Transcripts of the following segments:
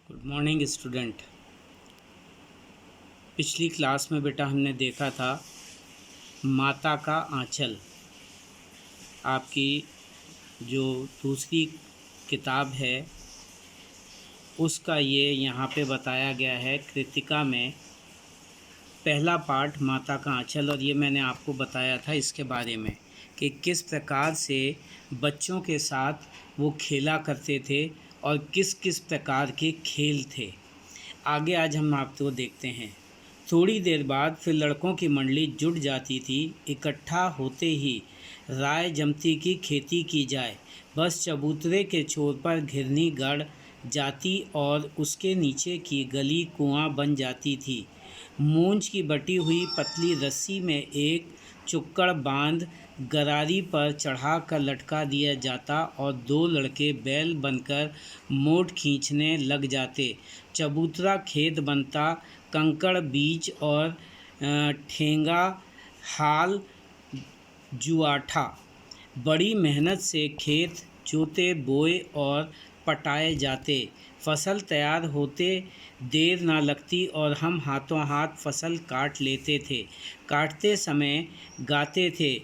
Good morning student. पिछली class में बेटा हमने देखा था माता का आंचल। आपकी जो दूसरी किताब है उसका ये यहाँ पे बताया गया है कृतिका में पहला पार्ट माता का आंचल। और ये मैंने आपको बताया था इसके बारे में कि किस प्रकार से बच्चों के साथ वो खेला करते थे और किस किस प्रकार के खेल थे। आगे आज हम आपको देखते हैं। थोड़ी देर बाद फिर लड़कों की मंडली जुट जाती थी। इकट्ठा होते ही राय जमती की खेती की जाए। बस चबूतरे के छोर पर घिरनी गड़ जाती और उसके नीचे की गली कुआं बन जाती थी। मूंज की बटी हुई पतली रस्सी में एक चुक्कड़ बांध गरारी पर चढ़ा कर लटका दिया जाता और दो लड़के बैल बनकर मोट खींचने लग जाते। चबूतरा खेत बनता। कंकड़ बीज और ठेंगा हाल जुआठा बड़ी मेहनत से खेत जोते बोए और पटाए जाते। फसल तैयार होते देर ना लगती और हम हाथों हाथ फसल काट लेते थे। काटते समय गाते थे,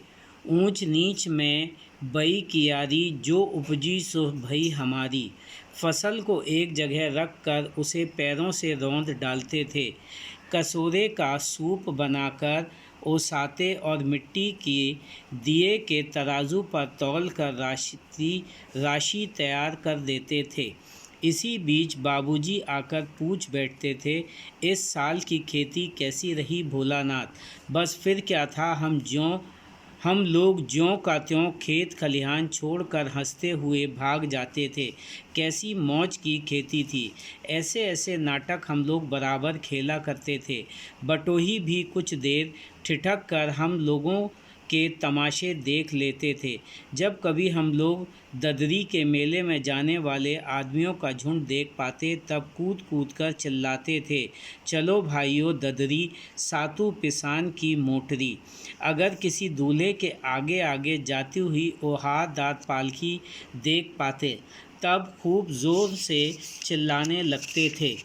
ऊंच नीच में बई कियारी, जो उपजी सो भई हमारी। फसल को एक जगह रख कर उसे पैरों से रौंद डालते थे। कसोरे का सूप बनाकर ओसाते और मिट्टी के दिए के तराजू पर तौल कर राशि तैयार कर देते थे। इसी बीच बाबूजी आकर पूछ बैठते थे, इस साल की खेती कैसी रही भोलानाथ। बस फिर क्या था, हम लोग ज्यों का त्यों खेत खलिहान छोड़कर हंसते हुए भाग जाते थे। कैसी मौज की खेती थी। ऐसे ऐसे नाटक हम लोग बराबर खेला करते थे। बटोही भी कुछ देर ठिठक कर हम लोगों के तमाशे देख लेते थे। जब कभी हम लोग ददरी के मेले में जाने वाले आदमियों का झुंड देख पाते तब कूद कूद कर चिल्लाते थे, चलो भाइयों ददरी, सातू पिसान की मोटरी। अगर किसी दूल्हे के आगे आगे जाती हुई ओहादात पालकी देख पाते तब खूब ज़ोर से चिल्लाने लगते थे,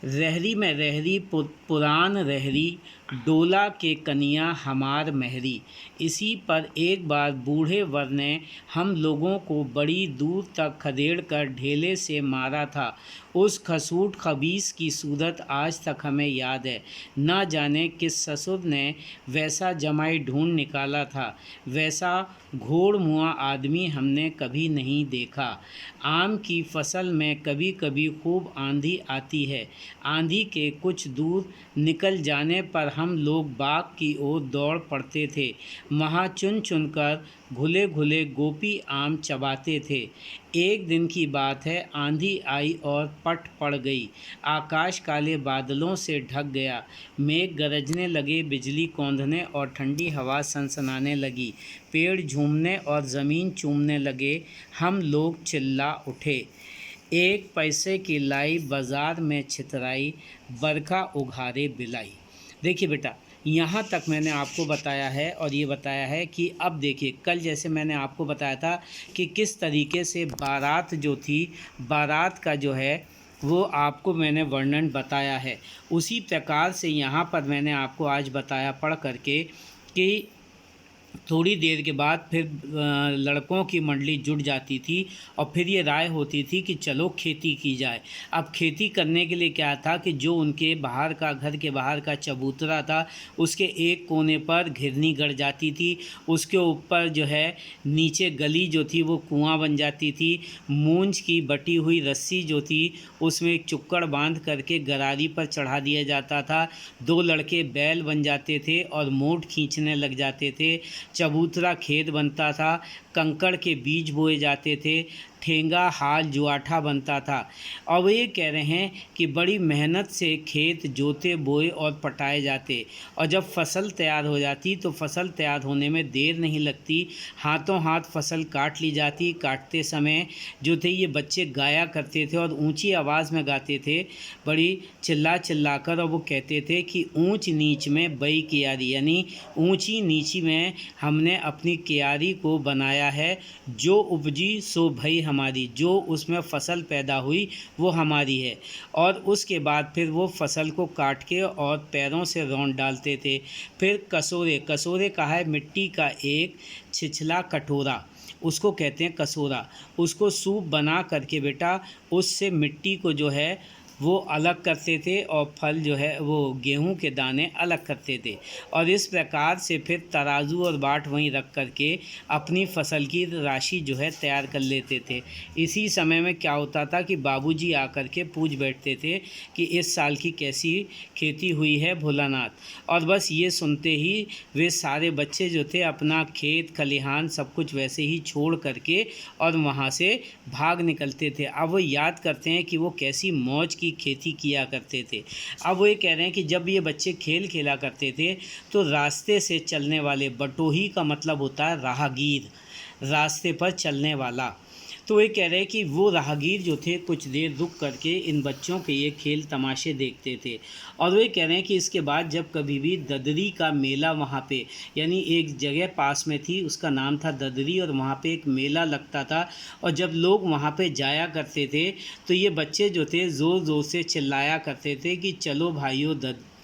रहरी में रहरी पुरान रहरी, डोला के कनिया हमार महरी। इसी पर एक बार बूढ़े वर ने हम लोगों को बड़ी दूर तक खदेड़ कर ढेले से मारा था। उस खसूट खबीस की सूरत आज तक हमें याद है। न जाने किस ससुर ने वैसा जमाई ढूंढ निकाला था। वैसा घोड़ मुआ आदमी हमने कभी नहीं देखा। आम की फसल में कभी कभी खूब आंधी आती है। आंधी के कुछ दूर निकल जाने पर हम लोग बाग की ओर दौड़ पड़ते थे। वहाँ चुन चुनकर घुले घुले गोपी आम चबाते थे। एक दिन की बात है, आंधी आई और पट पड़ गई। आकाश काले बादलों से ढक गया। मेघ गरजने लगे, बिजली कौंधने और ठंडी हवा सनसनाने लगी। पेड़ झूमने और ज़मीन चूमने लगे। हम लोग चिल्ला उठे, एक पैसे की लाई बाज़ार में छितराई, बरखा उघारे बिलाई। देखिए बेटा, यहाँ तक मैंने आपको बताया है और ये बताया है कि अब देखिए, कल जैसे मैंने आपको बताया था कि किस तरीके से बारात जो थी, बारात का जो है वो आपको मैंने वर्णन बताया है। उसी प्रकार से यहाँ पर मैंने आपको आज बताया पढ़ करके कि थोड़ी देर के बाद फिर लड़कों की मंडली जुट जाती थी और फिर ये राय होती थी कि चलो खेती की जाए। अब खेती करने के लिए क्या था कि जो उनके बाहर का, घर के बाहर का चबूतरा था, उसके एक कोने पर घिरनी गड़ जाती थी। उसके ऊपर जो है नीचे गली जो थी वो कुआं बन जाती थी। मूंज की बटी हुई रस्सी जो थी उसमें एक चुक्कड़ बांध करके गरारी पर चढ़ा दिया जाता था। दो लड़के बैल बन जाते थे और मोट खींचने लग जाते थे। चबूतरा खेत बनता था। कंकड़ के बीज बोए जाते थे। ठेंगा हाल जुआठा बनता था। अब ये कह रहे हैं कि बड़ी मेहनत से खेत जोते बोए और पटाए जाते और जब फसल तैयार हो जाती तो फसल तैयार होने में देर नहीं लगती। हाथों हाथ फसल काट ली जाती। काटते समय जो थे ये बच्चे गाया करते थे और ऊंची आवाज़ में गाते थे, बड़ी चिल्ला चिल्ला कर। और वो कहते थे कि ऊंच नीच में बई कियारी, यानी ऊंची नीची में हमने अपनी कियारी को बनाया है, जो उपजी सो भई हमारी, जो उसमें फसल पैदा हुई वो हमारी है। और उसके बाद फिर वो फसल को काट के और पैरों से रौंद डालते थे। फिर कसोरे, कसोरे कहा है मिट्टी का एक छिछला कटोरा, उसको कहते हैं कसोरा। उसको सूप बना करके बेटा उससे मिट्टी को जो है वो अलग करते थे और फल जो है वो गेहूं के दाने अलग करते थे। और इस प्रकार से फिर तराजू और बाट वहीं रख करके अपनी फसल की राशि जो है तैयार कर लेते थे। इसी समय में क्या होता था कि बाबूजी आकर के पूछ बैठते थे कि इस साल की कैसी खेती हुई है भोलानाथ। और बस ये सुनते ही वे सारे बच्चे जो थे अपना खेत खलिहान सब कुछ वैसे ही छोड़ करके और वहाँ से भाग निकलते थे। अब वो याद करते हैं कि वो कैसी मौज की खेती किया करते थे। अब वो ये कह रहे हैं कि जब ये बच्चे खेल खेला करते थे तो रास्ते से चलने वाले, बटोही का मतलब होता है राहगीर, रास्ते पर चलने वाला। तो ये कह रहे हैं कि वो राहगीर जो थे कुछ देर रुक करके इन बच्चों के ये खेल तमाशे देखते थे। और वे कह रहे हैं कि इसके बाद जब कभी भी ददरी का मेला वहाँ पे, यानी एक जगह पास में थी उसका नाम था ददरी, और वहाँ पे एक मेला लगता था और जब लोग वहाँ पे जाया करते थे तो ये बच्चे जो थे ज़ोर ज़ोर से चिल्लाया करते थे कि चलो भाइयों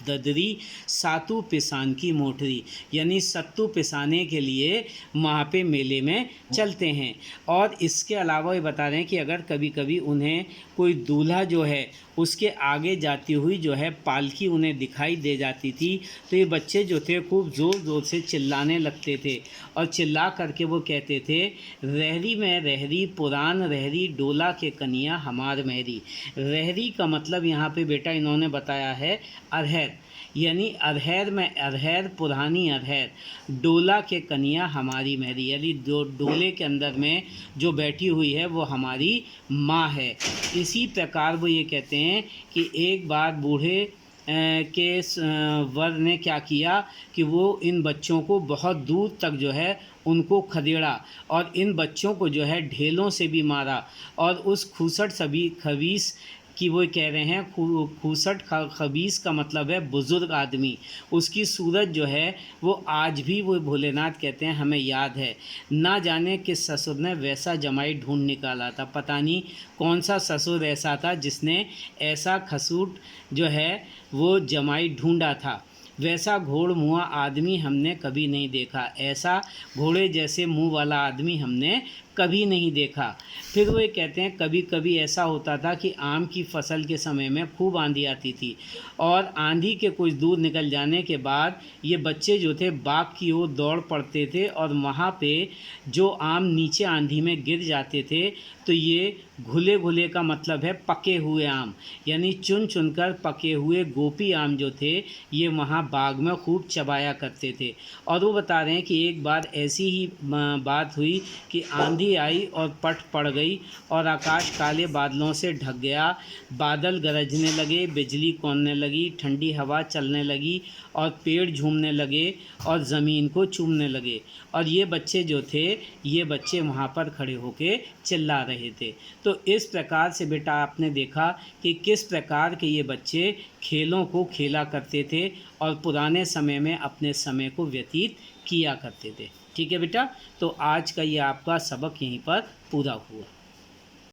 ददरी सातू पिसान की मोटरी, यानी सत्तू पिसाने के लिए वहाँ पे मेले में चलते हैं। और इसके अलावा ये बता रहे हैं कि अगर कभी कभी उन्हें कोई दूल्हा जो है उसके आगे जाती हुई जो है पालकी उन्हें दिखाई दे जाती थी तो ये बच्चे जो थे खूब ज़ोर ज़ोर से चिल्लाने लगते थे और चिल्ला करके वो कहते थे रहरी में रहरी पुरान रहरी डोला के कनिया हमार महरी। रहरी का मतलब यहाँ पे बेटा इन्होंने बताया है अरहर, यानी अरहर में अरहर पुरानी अरहर, डोला के कनिया हमारी महरी, यानी डोले के अंदर में जो बैठी हुई है वो हमारी माँ है। इसी प्रकार वो ये कहते हैं कि एक बार बूढ़े के वर ने क्या किया कि वो इन बच्चों को बहुत दूर तक जो है उनको खदेड़ा और इन बच्चों को जो है ढेलों से भी मारा। और उस खूसट सभी खबीस कि वो कह रहे हैं खूसट खबीस का मतलब है बुज़ुर्ग आदमी, उसकी सूरत जो है वो आज भी वो भोलेनाथ कहते हैं हमें याद है। ना जाने किस ससुर ने वैसा जमाई ढूंढ निकाला था, पता नहीं कौन सा ससुर ऐसा था जिसने ऐसा खसूट जो है वो जमाई ढूंढा था। वैसा घोड़ मुँहा आदमी हमने कभी नहीं देखा, ऐसा घोड़े जैसे मुंह वाला आदमी हमने कभी नहीं देखा। फिर वो ये कहते हैं कभी कभी ऐसा होता था कि आम की फसल के समय में खूब आंधी आती थी और आंधी के कुछ दूर निकल जाने के बाद ये बच्चे जो थे बाग की ओर दौड़ पड़ते थे और वहाँ पे जो आम नीचे आंधी में गिर जाते थे तो ये घुले घुले का मतलब है पके हुए आम, यानी चुन चुनकर पके हुए गोपी आम जो थे ये वहाँ बाग में खूब चबाया करते थे। और वो बता रहे हैं कि एक बार ऐसी ही बात हुई कि आंधी आई और पट पड़ गई और आकाश काले बादलों से ढक गया, बादल गरजने लगे, बिजली कौंधने लगी, ठंडी हवा चलने लगी और पेड़ झूमने लगे और ज़मीन को चूमने लगे। और ये बच्चे जो थे ये बच्चे वहाँ पर खड़े होके चिल्ला रहे थे। तो इस प्रकार से बेटा आपने देखा कि किस प्रकार के ये बच्चे खेलों को खेला करते थे और पुराने समय में अपने समय को व्यतीत किया करते थे। ठीक है बेटा, तो आज का ये आपका सबक यहीं पर पूरा हुआ।